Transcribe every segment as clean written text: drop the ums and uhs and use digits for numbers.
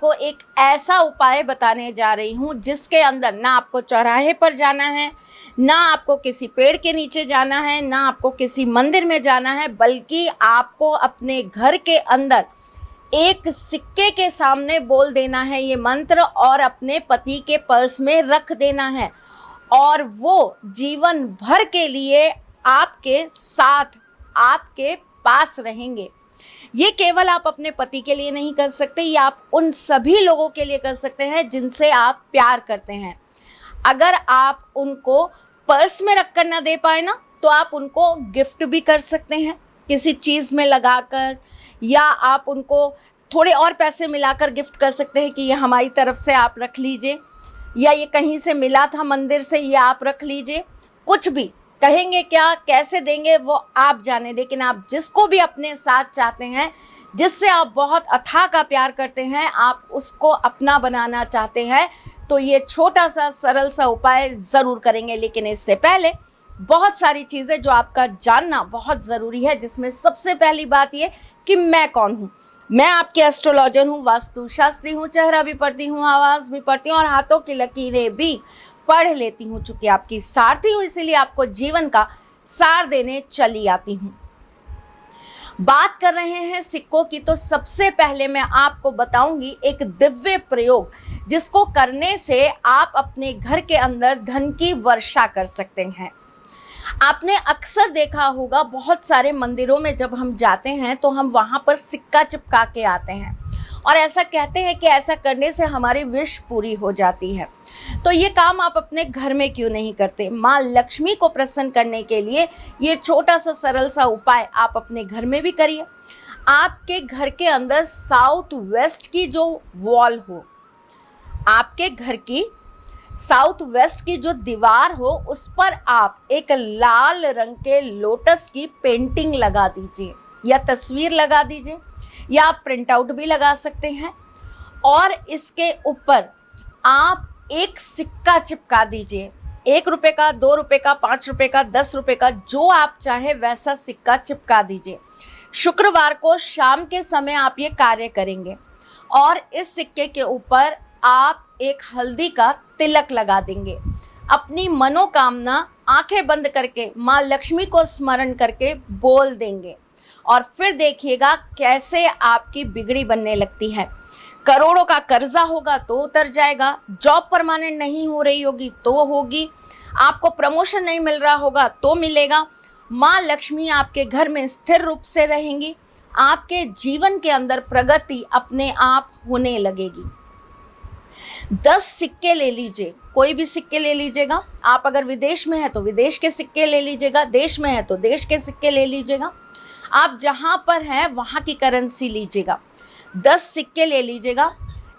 आपको एक ऐसा उपाय बताने जा रही हूँ जिसके अंदर ना आपको चौराहे पर जाना है, ना आपको किसी पेड़ के नीचे जाना है, ना आपको किसी मंदिर में जाना है, बल्कि आपको अपने घर के अंदर एक सिक्के के सामने बोल देना है ये मंत्र और अपने पति के पर्स में रख देना है और वो जीवन भर के लिए आपके साथ, आपके पास रहेंगे। ये केवल आप अपने पति के लिए नहीं कर सकते, ये आप उन सभी लोगों के लिए कर सकते हैं जिनसे आप प्यार करते हैं। अगर आप उनको पर्स में रख कर ना दे पाए ना, तो आप उनको गिफ्ट भी कर सकते हैं किसी चीज़ में लगाकर, या आप उनको थोड़े और पैसे मिलाकर गिफ्ट कर सकते हैं कि ये हमारी तरफ से आप रख लीजिए, या ये कहीं से मिला था मंदिर से, ये आप रख लीजिए। कुछ भी कहेंगे, क्या कैसे देंगे वो आप जाने, लेकिन आप जिसको भी अपने साथ चाहते हैं, जिससे आप बहुत अथाह का प्यार करते हैं, आप उसको अपना बनाना चाहते हैं, तो ये छोटा सा सरल सा उपाय ज़रूर करेंगे। लेकिन इससे पहले बहुत सारी चीज़ें जो आपका जानना बहुत ज़रूरी है, जिसमें सबसे पहली बात ये कि मैं कौन हूँ। मैं आपकी एस्ट्रोलॉजर हूँ, वास्तु शास्त्री हूँ, चेहरा भी पढ़ती हूँ, आवाज़ भी पढ़ती हूँ और हाथों की लकीरें भी पढ़ लेती हूँ। चूँकि आपकी सारथी हूँ, इसीलिए आपको जीवन का सार देने चली आती हूँ। बात कर रहे हैं सिक्कों की, तो सबसे पहले मैं आपको बताऊंगी एक दिव्य प्रयोग जिसको करने से आप अपने घर के अंदर धन की वर्षा कर सकते हैं। आपने अक्सर देखा होगा, बहुत सारे मंदिरों में जब हम जाते हैं तो हम वहाँ पर सिक्का चिपका के आते हैं और ऐसा कहते हैं कि ऐसा करने से हमारी विश पूरी हो जाती है। तो ये काम आप अपने घर में क्यों नहीं करते? माँ लक्ष्मी को प्रसन्न करने के लिए ये छोटा सा सरल सा उपाय आप अपने घर में भी करिए। आपके घर के अंदर साउथ वेस्ट की जो वॉल हो, आपके घर की साउथ वेस्ट की जो दीवार हो, उस पर आप एक लाल रंग के लोटस की पेंटिंग लगा दीजिए या तस्वीर लगा दीजिए, या आप प्रिंट आउट भी लगा सकते हैं। और इसके ऊपर आप एक सिक्का चिपका दीजिए, 1 रुपये का, 2 रुपये का, 5 रुपये का, 10 रुपये का, जो आप चाहे वैसा सिक्का चिपका दीजिए। शुक्रवार को शाम के समय आप ये कार्य करेंगे और इस सिक्के के ऊपर आप एक हल्दी का तिलक लगा देंगे। अपनी मनोकामना आंखें बंद करके माँ लक्ष्मी को स्मरण करके बोल देंगे और फिर देखिएगा कैसे आपकी बिगड़ी बनने लगती है। करोड़ों का कर्जा होगा तो उतर जाएगा, जॉब परमानेंट नहीं हो रही होगी तो होगी, आपको प्रमोशन नहीं मिल रहा होगा तो मिलेगा। माँ लक्ष्मी आपके घर में स्थिर रूप से रहेंगी, आपके जीवन के अंदर प्रगति अपने आप होने लगेगी। 10 सिक्के ले लीजिए, कोई भी सिक्के ले लीजिएगा। आप अगर विदेश में हैं तो विदेश के सिक्के ले लीजिएगा, देश में है तो देश के सिक्के ले लीजिएगा। आप जहाँ पर हैं वहाँ की करेंसी लीजिएगा। 10 सिक्के ले लीजिएगा।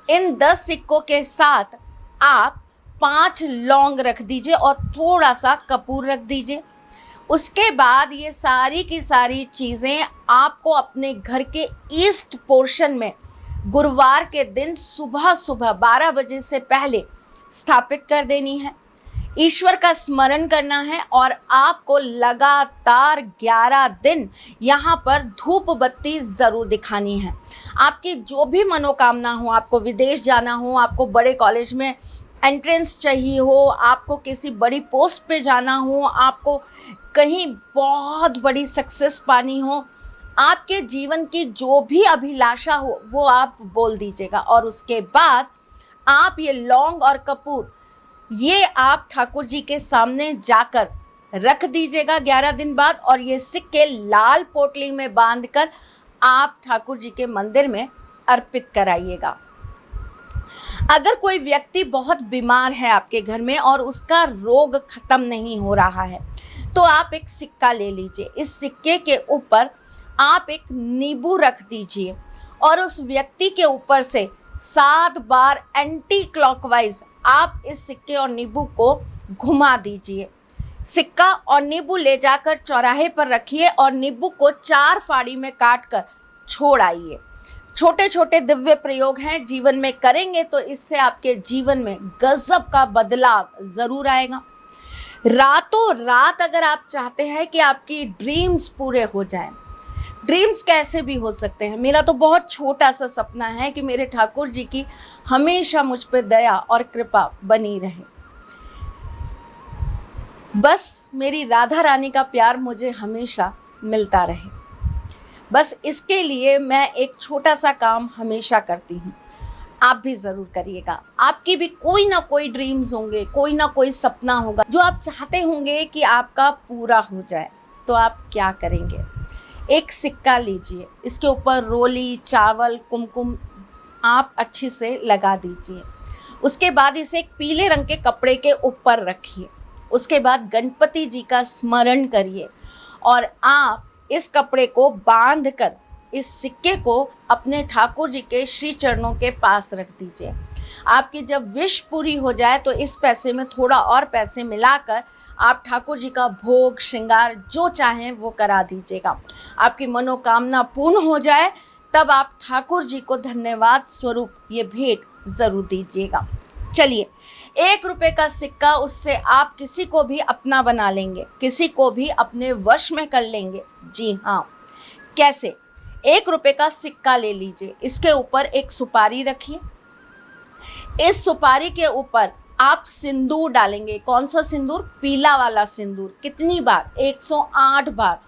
इन 10 सिक्कों के साथ आप 5 लौंग रख दीजिए और थोड़ा सा कपूर रख दीजिए। उसके बाद ये सारी की सारी चीज़ें आपको अपने घर के ईस्ट पोर्शन में गुरुवार के दिन सुबह सुबह 12 बजे से पहले स्थापित कर देनी है। ईश्वर का स्मरण करना है और आपको लगातार 11 दिन यहाँ पर धूप बत्ती ज़रूर दिखानी है। आपकी जो भी मनोकामना हो, आपको विदेश जाना हो, आपको बड़े कॉलेज में एंट्रेंस चाहिए हो, आपको किसी बड़ी पोस्ट पे जाना हो, आपको कहीं बहुत बड़ी सक्सेस पानी हो, आपके जीवन की जो भी अभिलाषा हो वो आप बोल दीजिएगा। और उसके बाद आप ये लौंग और कपूर ये आप ठाकुर जी के सामने जाकर रख दीजिएगा 11 दिन बाद, और ये सिक्के लाल पोटली में बांधकर आप ठाकुर जी के मंदिर में अर्पित कराइएगा। अगर कोई व्यक्ति बहुत बीमार है आपके घर में और उसका रोग खत्म नहीं हो रहा है, तो आप एक सिक्का ले लीजिए। इस सिक्के के ऊपर आप एक नींबू रख दीजिए और उस व्यक्ति के ऊपर से 7 बार एंटी क्लॉकवाइज आप इस सिक्के और नींबू को घुमा दीजिए। सिक्का और नींबू ले जाकर चौराहे पर रखिए और नींबू को 4 फाड़ी में काट कर छोड़ आइए। छोटे छोटे दिव्य प्रयोग हैं, जीवन में करेंगे तो इससे आपके जीवन में गजब का बदलाव ज़रूर आएगा। रातों रात अगर आप चाहते हैं कि आपकी ड्रीम्स पूरे हो जाएं, ड्रीम्स कैसे भी हो सकते हैं। मेरा तो बहुत छोटा सा सपना है कि मेरे ठाकुर जी की हमेशा मुझ पे दया और कृपा बनी रहे। बस मेरी राधा रानी का प्यार मुझे हमेशा मिलता रहे। बस इसके लिए मैं एक छोटा सा काम हमेशा करती हूँ। आप भी ज़रूर करिएगा। आपकी भी कोई ना कोई ड्रीम्स होंगे, कोई ना कोई सपना होगा जो आप चाहते होंगे कि आपका पूरा हो जाए। तो आप क्या करेंगे? एक सिक्का लीजिए, इसके ऊपर रोली, चावल, कुमकुम आप अच्छे से लगा दीजिए। उसके बाद इसे एक पीले रंग के कपड़े के ऊपर रखिए। उसके बाद गणपति जी का स्मरण करिए और आप इस कपड़े को बांध कर इस सिक्के को अपने ठाकुर जी के श्री चरणों के पास रख दीजिए। आपकी जब विश पूरी हो जाए तो इस पैसे में थोड़ा और पैसे मिलाकर आप ठाकुर जी का भोग, श्रृंगार जो चाहें वो करा दीजिएगा। आपकी मनोकामना पूर्ण हो जाए तब आप ठाकुर जी को धन्यवाद स्वरूप ये भेंट ज़रूर दीजिएगा। चलिए, 1 रुपए का सिक्का, उससे आप किसी को भी अपना बना लेंगे, किसी को भी अपने वश में कर लेंगे। जी हाँ, कैसे? 1 रुपए का सिक्का ले लीजिए, इसके ऊपर एक सुपारी रखिए। इस सुपारी के ऊपर आप सिंदूर डालेंगे। कौन सा सिंदूर? पीला वाला सिंदूर। कितनी बार? 108 बार।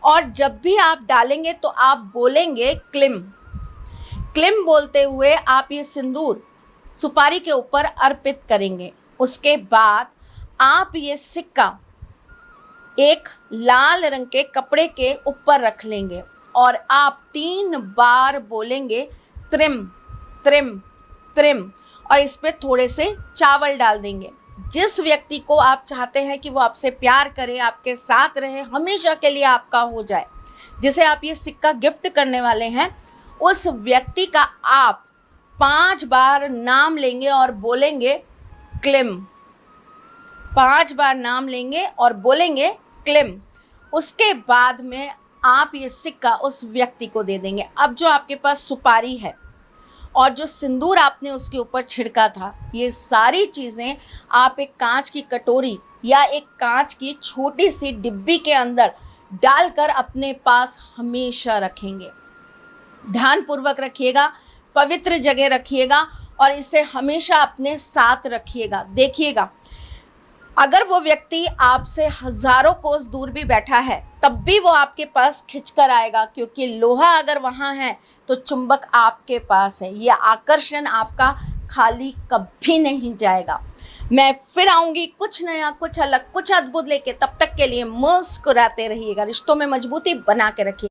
और जब भी आप डालेंगे तो आप बोलेंगे क्लिम। क्लिम बोलते हुए आप ये सिंदूर सुपारी के ऊपर अर्पित करेंगे। उसके बाद आप ये सिक्का एक लाल रंग के कपड़े के ऊपर रख लेंगे और आप 3 बार बोलेंगे त्रिम त्रिम त्रिम, और इस पे थोड़े से चावल डाल देंगे। जिस व्यक्ति को आप चाहते हैं कि वो आपसे प्यार करे, आपके साथ रहे, हमेशा के लिए आपका हो जाए, जिसे आप ये सिक्का गिफ्ट करने वाले हैं, उस व्यक्ति का आप 5 बार नाम लेंगे और बोलेंगे क्लिम। 5 बार नाम लेंगे और बोलेंगे क्लिम। उसके बाद में आप ये सिक्का उस व्यक्ति को दे देंगे। अब जो आपके पास सुपारी है और जो सिंदूर आपने उसके ऊपर छिड़का था, ये सारी चीज़ें आप एक कांच की कटोरी या एक कांच की छोटी सी डिब्बी के अंदर डालकर अपने पास हमेशा रखेंगे। ध्यानपूर्वक रखिएगा, पवित्र जगह रखिएगा और इसे हमेशा अपने साथ रखिएगा। देखिएगा, अगर वो व्यक्ति आपसे हजारों कोस दूर भी बैठा है तब भी वो आपके पास खिंचकर आएगा, क्योंकि लोहा अगर वहाँ है तो चुंबक आपके पास है। ये आकर्षण आपका खाली कभी नहीं जाएगा। मैं फिर आऊँगी कुछ नया, कुछ अलग, कुछ अद्भुत लेके। तब तक के लिए मुस्कुराते रहिएगा, रिश्तों में मजबूती बना के रखिए।